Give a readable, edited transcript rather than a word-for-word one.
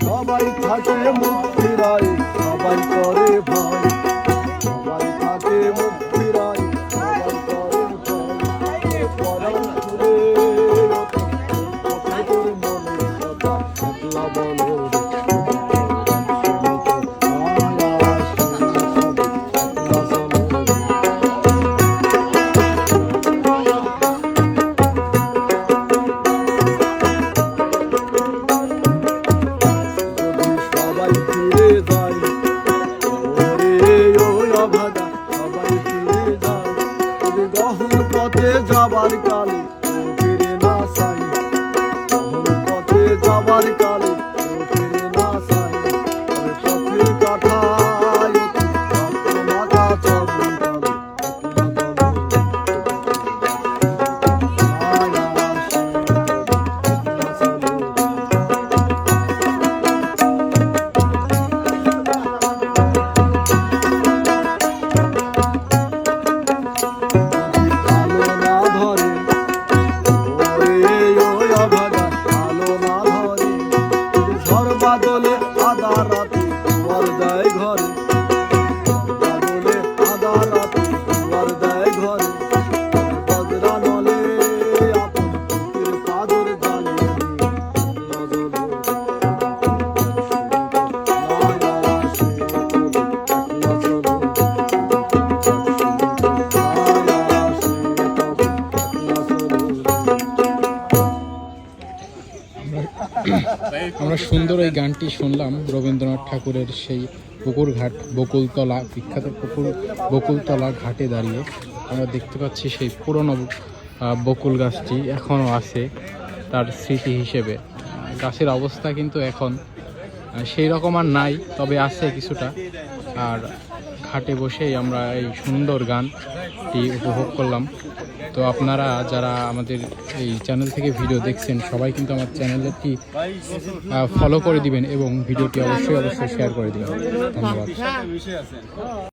সবাই থাকে মুখ ফিরাই, সবাই করে ভয়, সবাই থাকে মুখ ফিরাই, সবাই করে ভয়। পরাণ খুলে তোর মনে কথা একলা বলো পথে যাবার কালে ফিরে না চাই, পথে যাবার কালে ফিরে না চাই, পথে কাঠায় মাথা চরণ বাদলে আদা রাতে তোমার দেয় ঘরে, বাদলে আদা রাতে তোমার দেয় ঘরে, বদরা নলে আপন পুতির পাদর জানে আমরা সুন্দর এই গানটি শুনলাম রবীন্দ্রনাথ ঠাকুরের সেই পুকুরঘাট বকুলতলা, বিখ্যাত বকুলতলা ঘাটে দাঁড়িয়ে আমরা দেখতে পাচ্ছি সেই পুরনো বকুল গাছটি এখনও আছে তার স্মৃতি হিসেবে। গাছের অবস্থা কিন্তু এখন সেই রকম আর নাই, তবে আছে কিছুটা। আর ঘাটে বসেই আমরা এই সুন্দর গানটি উপভোগ করলাম। তো আপনারা যারা আমাদের এই চ্যানেল থেকে ভিডিও দেখছেন সবাই কিন্তু আমার চ্যানেলটি ফলো করে দিবেন এবং ভিডিওটি অবশ্যই শেয়ার করে দিবেন। ধন্যবাদ।